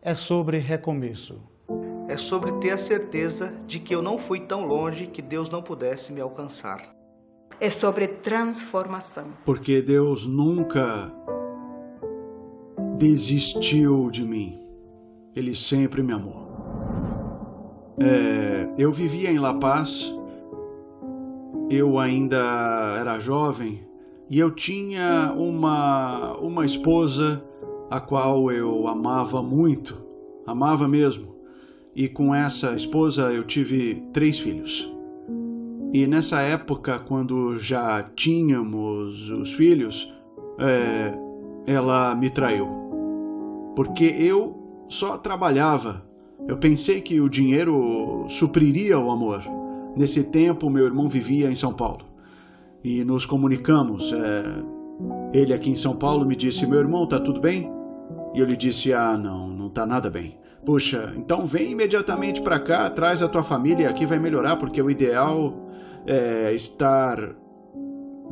É sobre recomeço. É sobre ter a certeza de que eu não fui tão longe que Deus não pudesse me alcançar. É sobre transformação. Porque Deus nunca desistiu de mim. Ele sempre me amou. Eu vivia em La Paz, eu ainda era jovem e eu tinha uma esposa a qual eu amava muito, amava mesmo. E com essa esposa eu tive 3 filhos. E nessa época, quando já tínhamos os filhos, ela me traiu. Porque eu só trabalhava. Eu pensei que o dinheiro supriria o amor. Nesse tempo, meu irmão vivia em São Paulo. E nos comunicamos. Ele aqui em São Paulo me disse: meu irmão, tá tudo bem? E eu lhe disse: não tá nada bem. Puxa, então vem imediatamente para cá, traz a tua família, aqui vai melhorar, porque o ideal é estar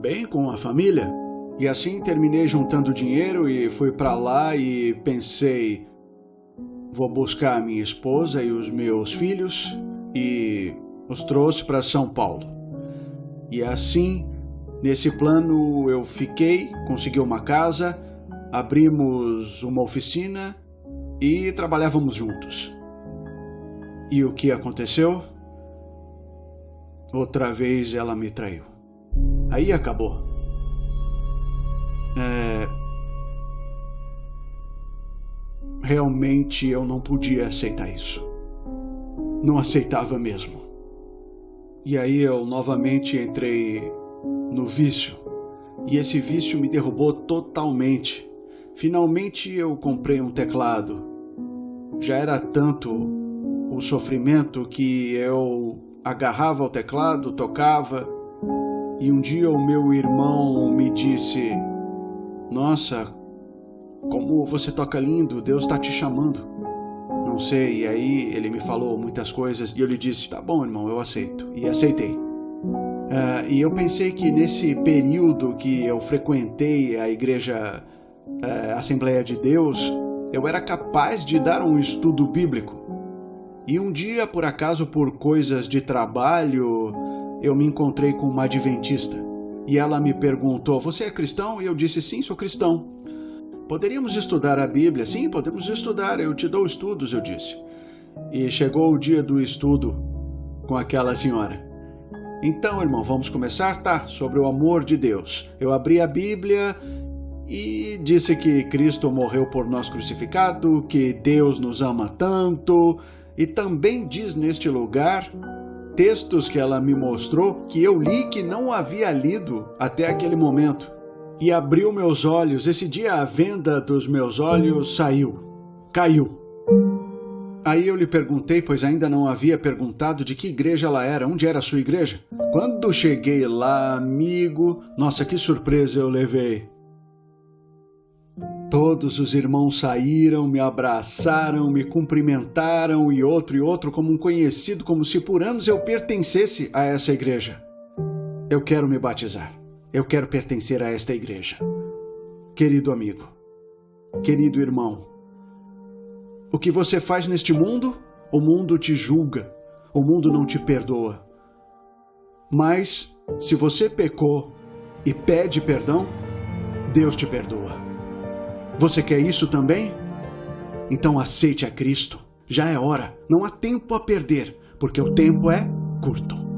bem com a família. E assim terminei juntando dinheiro e fui para lá e pensei: vou buscar a minha esposa e os meus filhos, e os trouxe para São Paulo. E assim, nesse plano eu fiquei, consegui uma casa, abrimos uma oficina e trabalhávamos juntos. E o que aconteceu? Outra vez ela me traiu. Aí acabou. Realmente eu não podia aceitar isso. Não aceitava mesmo. E aí eu novamente entrei no vício. E esse vício me derrubou totalmente. Finalmente eu comprei um teclado. Já era tanto o sofrimento que eu agarrava o teclado, tocava. E um dia o meu irmão me disse: nossa, como você toca lindo, Deus está te chamando. Não sei, e aí ele me falou muitas coisas e eu lhe disse: tá bom, irmão, eu aceito. E aceitei. E eu pensei que nesse período que eu frequentei a igreja Assembleia de Deus, eu era capaz de dar um estudo bíblico. E um dia, por acaso, por coisas de trabalho, eu me encontrei com uma adventista. E ela me perguntou: você é cristão? E eu disse: sim, sou cristão. Poderíamos estudar a Bíblia? Sim, podemos estudar. Eu te dou estudos, eu disse. E chegou o dia do estudo com aquela senhora. Então, irmão, vamos começar? Tá, sobre o amor de Deus. Eu abri a Bíblia e disse que Cristo morreu por nós crucificado, que Deus nos ama tanto, e também diz neste lugar textos que ela me mostrou que eu li que não havia lido até aquele momento. E abriu meus olhos. Esse dia a venda dos meus olhos caiu. Aí eu lhe perguntei, pois ainda não havia perguntado, de que igreja ela era, onde era a sua igreja. Quando cheguei lá, amigo, nossa, que surpresa eu levei. Todos os irmãos saíram, me abraçaram, me cumprimentaram, e outro, como um conhecido, como se por anos eu pertencesse a essa igreja. Eu quero me batizar. Eu quero pertencer a esta igreja. Querido amigo, querido irmão, o que você faz neste mundo, o mundo te julga, o mundo não te perdoa. Mas, se você pecou e pede perdão, Deus te perdoa. Você quer isso também? Então aceite a Cristo. Já é hora. Não há tempo a perder, porque o tempo é curto.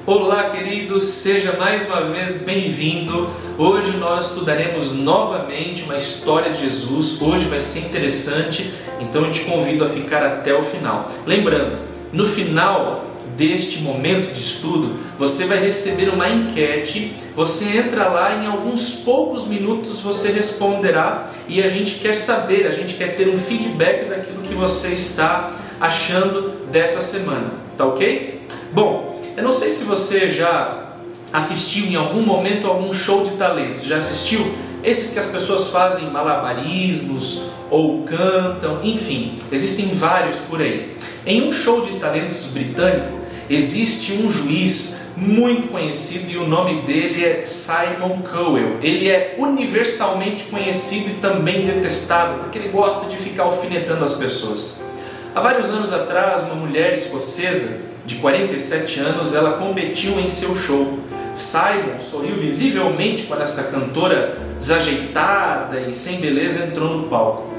Olá, queridos, seja mais uma vez bem-vindo. Hoje nós estudaremos novamente uma história de Jesus. Hoje vai ser interessante, então eu te convido a ficar até o final. Lembrando, no final deste momento de estudo, você vai receber uma enquete. Você entra lá, em alguns poucos minutos você responderá e a gente quer saber, a gente quer ter um feedback daquilo que você está achando dessa semana, tá ok? Bom, eu não sei se você já assistiu em algum momento algum show de talentos. Já assistiu? esses que as pessoas fazem malabarismos ou cantam, enfim, existem vários por aí. Em um show de talentos britânico, existe um juiz muito conhecido e o nome dele é Simon Cowell. Ele é universalmente conhecido e também detestado porque ele gosta de ficar alfinetando as pessoas. Há vários anos atrás, uma mulher escocesa de 47 anos, ela competiu em seu show. Simon sorriu visivelmente quando essa cantora desajeitada e sem beleza entrou no palco.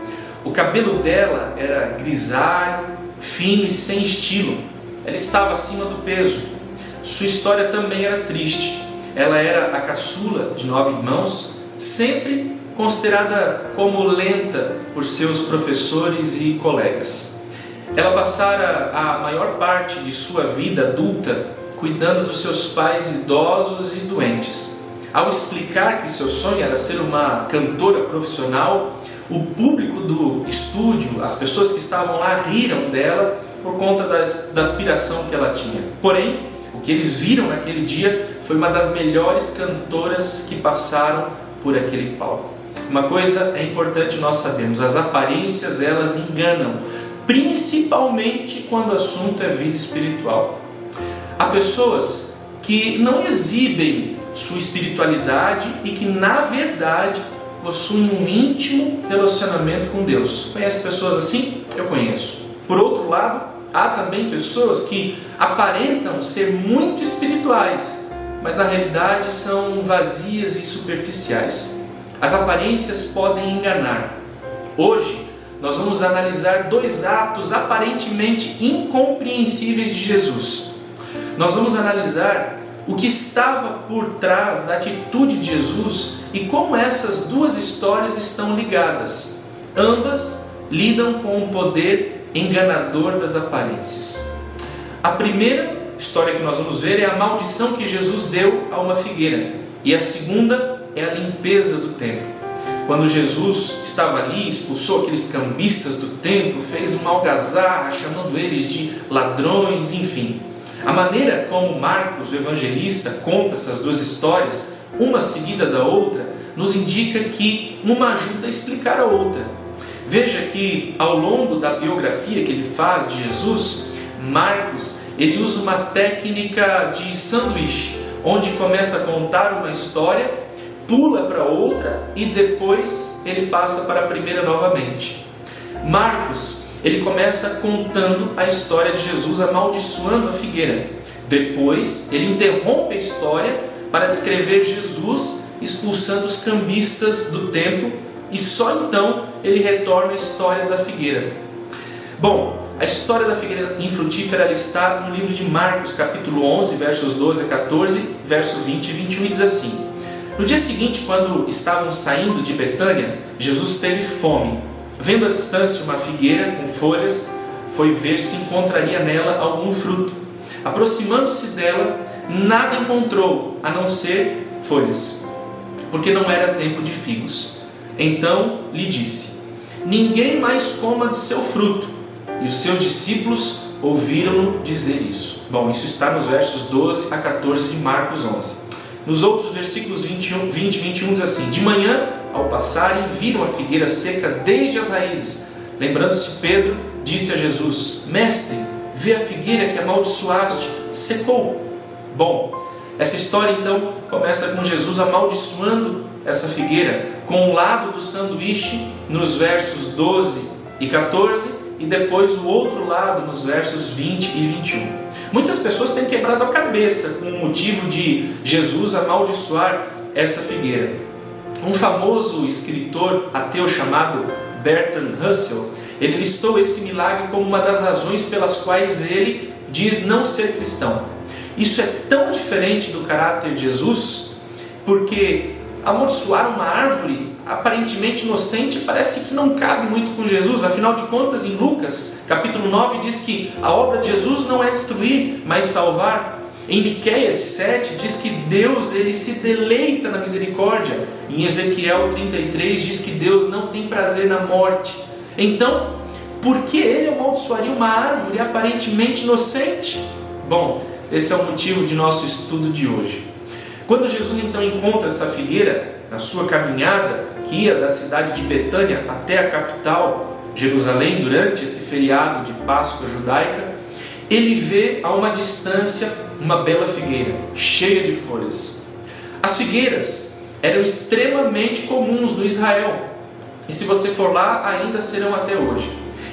O cabelo dela era grisalho, fino e sem estilo. Ela estava acima do peso. Sua história também era triste. Ela era a caçula de 9 irmãos, sempre considerada como lenta por seus professores e colegas. Ela passara a maior parte de sua vida adulta cuidando dos seus pais idosos e doentes. Ao explicar que seu sonho era ser uma cantora profissional, o público do estúdio, as pessoas que estavam lá, riram dela por conta da aspiração que ela tinha. Porém, o que eles viram naquele dia foi uma das melhores cantoras que passaram por aquele palco. Uma coisa é importante nós sabermos: as aparências, elas enganam, principalmente quando o assunto é vida espiritual. Há pessoas que não exibem sua espiritualidade e que, na verdade, possuem um íntimo relacionamento com Deus. Conhece pessoas assim? Eu conheço. Por outro lado, há também pessoas que aparentam ser muito espirituais, mas na realidade são vazias e superficiais. As aparências podem enganar. Hoje, nós vamos analisar 2 atos aparentemente incompreensíveis de Jesus. Nós vamos analisar o que estava por trás da atitude de Jesus e como essas 2 histórias estão ligadas. Ambas lidam com o poder enganador das aparências. A primeira história que nós vamos ver é a maldição que Jesus deu a uma figueira, e a segunda é a limpeza do templo. Quando Jesus estava ali, expulsou aqueles cambistas do templo, fez uma algazarra chamando eles de ladrões, enfim. A maneira como Marcos, o evangelista, conta essas 2 histórias, uma seguida da outra, nos indica que uma ajuda a explicar a outra. Veja que ao longo da biografia que ele faz de Jesus, Marcos, ele usa uma técnica de sanduíche, onde começa a contar uma história, pula para outra e depois ele passa para a primeira novamente. Marcos, ele começa contando a história de Jesus amaldiçoando a figueira. Depois ele interrompe a história para descrever Jesus expulsando os cambistas do templo, e só então ele retorna à história da figueira. Bom, a história da figueira infrutífera ela está no livro de Marcos, capítulo 11, versos 12 a 14, verso 20 e 21, e diz assim: No dia seguinte, quando estavam saindo de Betânia, Jesus teve fome. Vendo à distância uma figueira com folhas, foi ver se encontraria nela algum fruto. Aproximando-se dela, nada encontrou, a não ser folhas, porque não era tempo de figos. Então lhe disse: Ninguém mais coma de seu fruto. E os seus discípulos ouviram-no dizer isso. Bom, isso está nos versos 12 a 14 de Marcos 11. Nos outros versículos 20 e 21 diz assim: De manhã, ao passarem, viram a figueira seca desde as raízes. Lembrando-se, Pedro disse a Jesus: Mestre, vê a figueira que amaldiçoaste, secou. Bom, essa história então começa com Jesus amaldiçoando essa figueira com o lado do sanduíche nos versos 12 e 14 e depois o outro lado nos versos 20 e 21. Muitas pessoas têm quebrado a cabeça com o motivo de Jesus amaldiçoar essa figueira. Um famoso escritor ateu chamado Bertrand Russell, ele listou esse milagre como uma das razões pelas quais ele diz não ser cristão. Isso é tão diferente do caráter de Jesus, porque amaldiçoar uma árvore aparentemente inocente parece que não cabe muito com Jesus. Afinal de contas, em Lucas, capítulo 9, diz que a obra de Jesus não é destruir, mas salvar. Em Miqueias 7 diz que Deus ele se deleita na misericórdia. Em Ezequiel 33 diz que Deus não tem prazer na morte. Então, por que ele amaldiçoaria uma árvore aparentemente inocente? Bom, esse é o motivo de nosso estudo de hoje. Quando Jesus então encontra essa figueira na sua caminhada, que ia da cidade de Betânia até a capital, Jerusalém, durante esse feriado de Páscoa judaica, ele vê a uma distância uma bela figueira, cheia de folhas. As figueiras eram extremamente comuns no Israel, e se você for lá, ainda serão até hoje.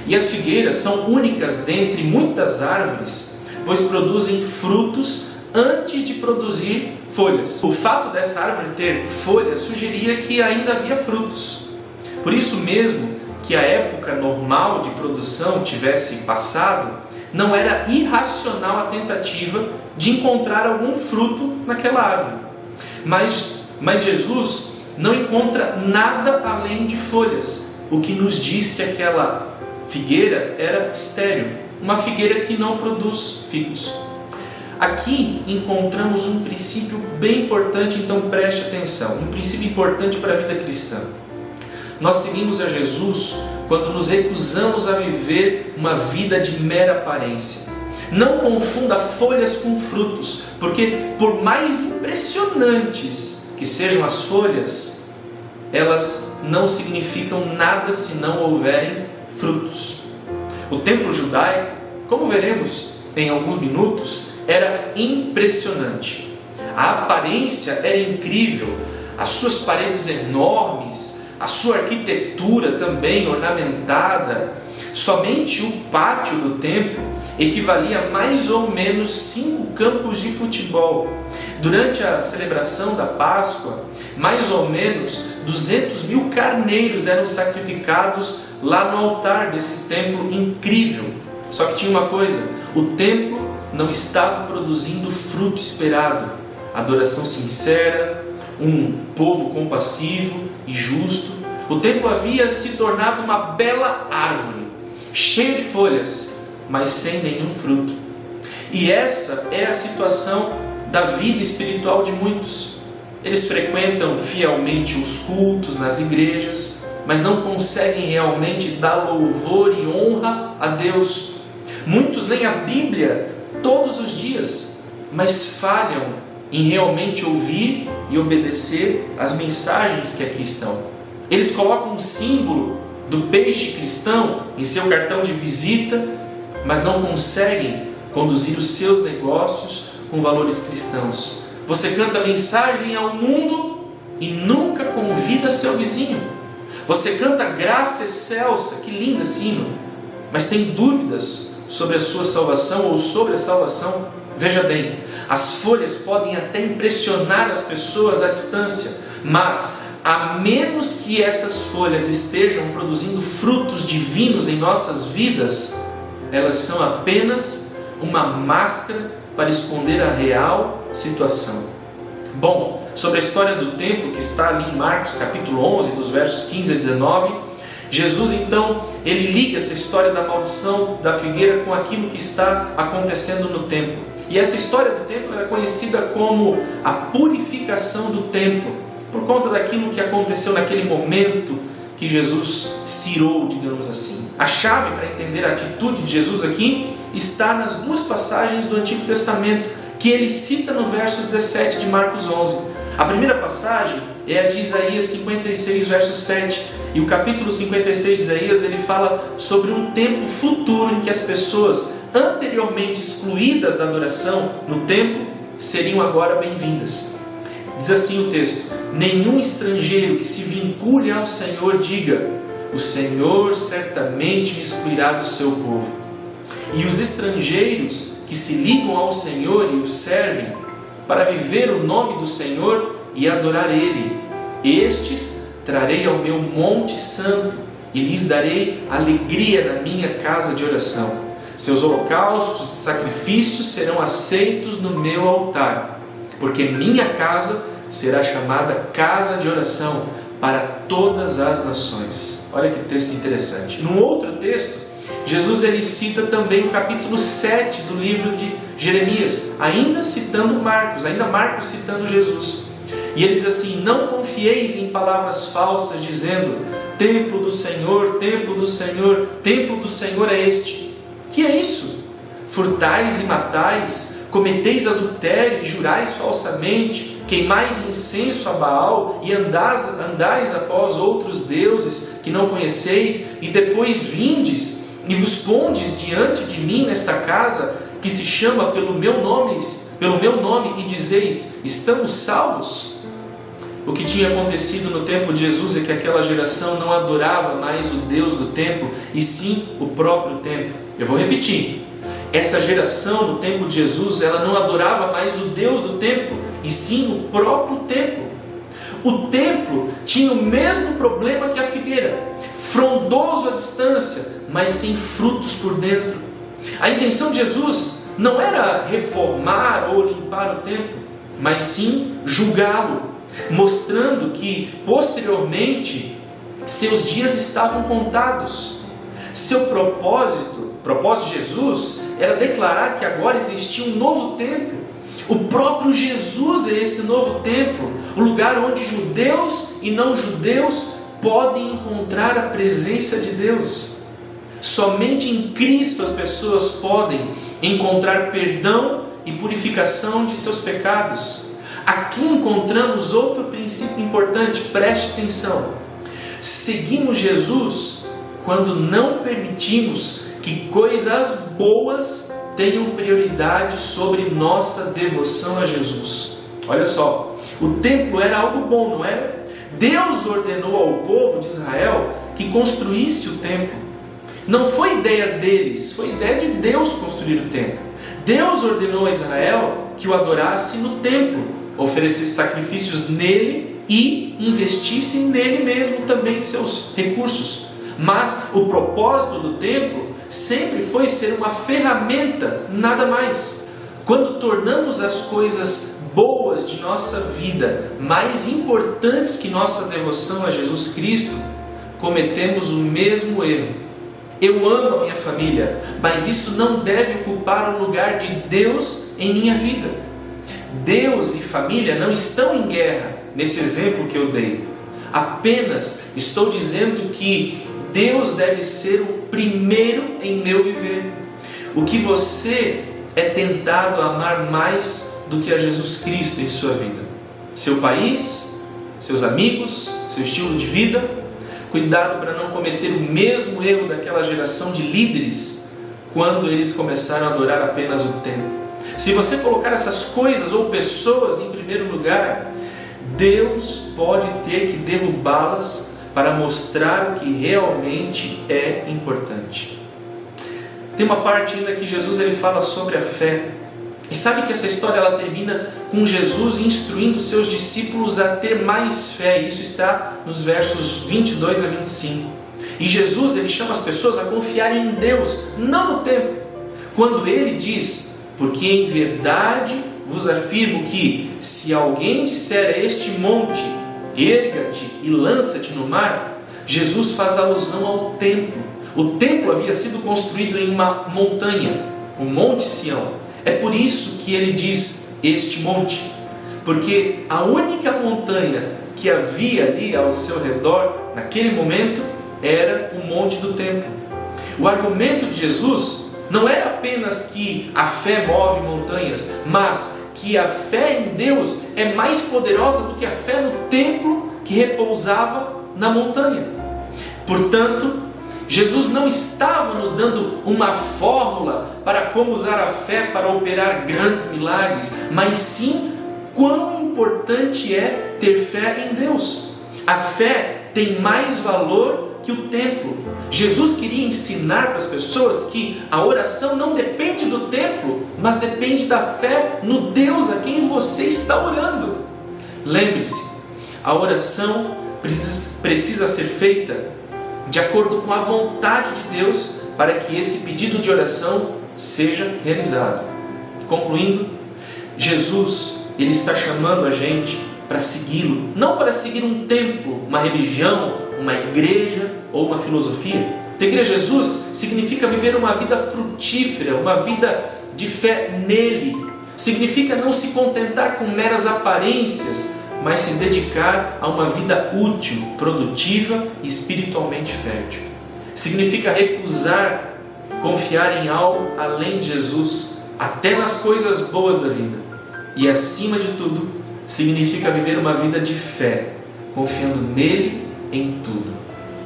E as figueiras são únicas dentre muitas árvores, pois produzem frutos antes de produzir folhas. O fato dessa árvore ter folhas sugeria que ainda havia frutos. Por isso mesmo que a época normal de produção tivesse passado, não era irracional a tentativa de encontrar algum fruto naquela árvore. Mas Jesus não encontra nada além de folhas, o que nos diz que aquela figueira era estéril, uma figueira que não produz figos. Aqui encontramos um princípio bem importante, então preste atenção, um princípio importante para a vida cristã. Nós seguimos a Jesus quando nos recusamos a viver uma vida de mera aparência. Não confunda folhas com frutos, porque por mais impressionantes que sejam as folhas, elas não significam nada se não houverem frutos. O templo judaico, como veremos em alguns minutos, era impressionante. A aparência era incrível, as suas paredes enormes, a sua arquitetura também ornamentada. Somente o pátio do templo equivalia a mais ou menos 5 campos de futebol. Durante a celebração da Páscoa, mais ou menos 200 mil carneiros eram sacrificados lá no altar desse templo incrível. Só que tinha uma coisa: o templo não estava produzindo fruto esperado. Adoração sincera, um povo compassivo e justo. O templo havia se tornado uma bela árvore, cheia de folhas, mas sem nenhum fruto. E essa é a situação da vida espiritual de muitos. Eles frequentam fielmente os cultos nas igrejas, mas não conseguem realmente dar louvor e honra a Deus. Muitos leem a Bíblia todos os dias, mas falham em realmente ouvir e obedecer às mensagens que aqui estão. Eles colocam um símbolo do peixe cristão em seu cartão de visita, mas não conseguem conduzir os seus negócios com valores cristãos. Você canta mensagem ao mundo e nunca convida seu vizinho. Você canta graça excelsa, que lindo esse hino, mas tem dúvidas sobre a sua salvação ou sobre a salvação. Veja bem, as folhas podem até impressionar as pessoas à distância, mas a menos que essas folhas estejam produzindo frutos divinos em nossas vidas, elas são apenas uma máscara para esconder a real situação. Bom, sobre a história do templo que está ali em Marcos capítulo 11, dos versos 15 a 19, Jesus então, ele liga essa história da maldição da figueira com aquilo que está acontecendo no templo. E essa história do templo é conhecida como a purificação do templo, por conta daquilo que aconteceu naquele momento que Jesus cirou, digamos assim. A chave para entender a atitude de Jesus aqui está nas duas passagens do Antigo Testamento que ele cita no verso 17 de Marcos 11. A primeira passagem é a de Isaías 56, verso 7. E o capítulo 56 de Isaías, ele fala sobre um tempo futuro em que as pessoas anteriormente excluídas da adoração no templo seriam agora bem-vindas. Diz assim o texto: nenhum estrangeiro que se vincule ao Senhor diga: o Senhor certamente me excluirá do seu povo. E os estrangeiros que se ligam ao Senhor e o servem para viver o nome do Senhor e adorar Ele, estes trarei ao meu monte santo e lhes darei alegria na minha casa de oração. Seus holocaustos e sacrifícios serão aceitos no meu altar, porque minha casa será chamada casa de oração para todas as nações. Olha que texto interessante. Num outro texto, Jesus ele cita também o capítulo 7 do livro de Jeremias, ainda citando Marcos, ainda Marcos citando Jesus. E ele diz assim: não confieis em palavras falsas, dizendo: templo do Senhor, templo do Senhor, templo do Senhor é este. Que é isso? Furtais e matais, cometeis adultério e jurais falsamente, queimais incenso a Baal e andais após outros deuses que não conheceis, e depois vindes e vos pondes diante de mim nesta casa que se chama pelo meu nome e dizeis, estamos salvos? O que tinha acontecido no tempo de Jesus é que aquela geração não adorava mais o Deus do templo, e sim o próprio templo. Eu vou repetir. Essa geração no tempo de Jesus, ela não adorava mais o Deus do templo, e sim o próprio templo. O templo tinha o mesmo problema que a figueira, frondoso à distância, mas sem frutos por dentro. A intenção de Jesus não era reformar ou limpar o templo, mas sim julgá-lo, mostrando que posteriormente seus dias estavam contados. Seu propósito de Jesus era declarar que agora existia um novo templo. O próprio Jesus é esse novo templo, o lugar onde judeus e não judeus podem encontrar a presença de Deus. Somente em Cristo as pessoas podem encontrar perdão e purificação de seus pecados. Aqui encontramos outro princípio importante, preste atenção. Seguimos Jesus quando não permitimos que coisas boas tenham prioridade sobre nossa devoção a Jesus. Olha só, o templo era algo bom, não era? Deus ordenou ao povo de Israel que construísse o templo. Não foi ideia deles, foi ideia de Deus construir o templo. Deus ordenou a Israel que o adorasse no templo, oferecesse sacrifícios nele e investisse nele mesmo também seus recursos. Mas o propósito do templo sempre foi ser uma ferramenta, nada mais. Quando tornamos as coisas boas de nossa vida mais importantes que nossa devoção a Jesus Cristo, cometemos o mesmo erro. Eu amo a minha família, mas isso não deve ocupar o lugar de Deus em minha vida. Deus e família não estão em guerra, nesse exemplo que eu dei. Apenas estou dizendo que Deus deve ser o primeiro em meu viver. O que você é tentado a amar mais do que a Jesus Cristo em sua vida? Seu país? Seus amigos? Seu estilo de vida? Cuidado para não cometer o mesmo erro daquela geração de líderes quando eles começaram a adorar apenas o templo. Se você colocar essas coisas ou pessoas em primeiro lugar, Deus pode ter que derrubá-las para mostrar o que realmente é importante. Tem uma parte ainda que Jesus ele fala sobre a fé. E sabe que essa história ela termina com Jesus instruindo seus discípulos a ter mais fé. Isso está nos versos 22 a 25. E Jesus ele chama as pessoas a confiarem em Deus, não no templo. Quando ele diz, porque em verdade vos afirmo que se alguém disser a este monte, erga-te e lança-te no mar, Jesus faz alusão ao templo. O templo havia sido construído em uma montanha, o Monte Sião. É por isso que ele diz este monte, porque a única montanha que havia ali ao seu redor, naquele momento, era o monte do templo. O argumento de Jesus não era apenas que a fé move montanhas, mas que a fé em Deus é mais poderosa do que a fé no templo que repousava na montanha. Portanto, Jesus não estava nos dando uma fórmula para como usar a fé para operar grandes milagres, mas sim quão importante é ter fé em Deus. A fé tem mais valor que o templo. Jesus queria ensinar para as pessoas que a oração não depende do templo, mas depende da fé no Deus a quem você está orando. Lembre-se, a oração precisa ser feita de acordo com a vontade de Deus para que esse pedido de oração seja realizado. Concluindo, Jesus ele está chamando a gente para segui-lo, não para seguir um templo, uma religião, uma igreja ou uma filosofia. Seguir a Jesus significa viver uma vida frutífera, uma vida de fé nele. Significa não se contentar com meras aparências, mas se dedicar a uma vida útil, produtiva e espiritualmente fértil. Significa recusar confiar em algo além de Jesus, até nas coisas boas da vida. E acima de tudo, significa viver uma vida de fé, confiando nele em tudo.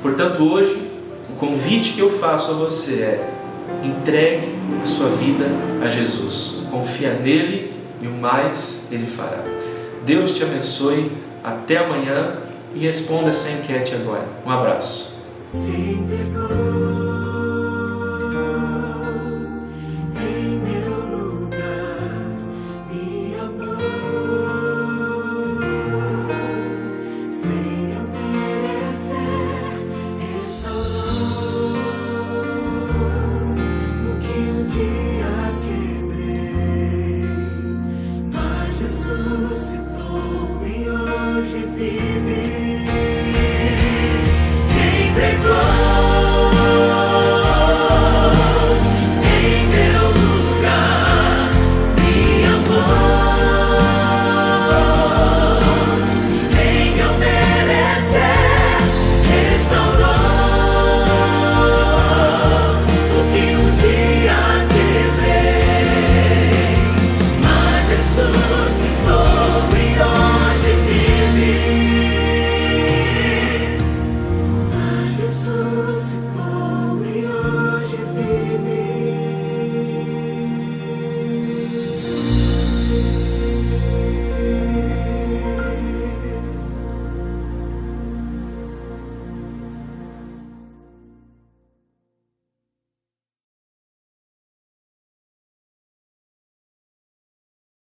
Portanto, hoje, o convite que eu faço a você é: entregue a sua vida a Jesus. Confia nele e o mais ele fará. Deus te abençoe. Até amanhã e responda essa enquete agora. Um abraço.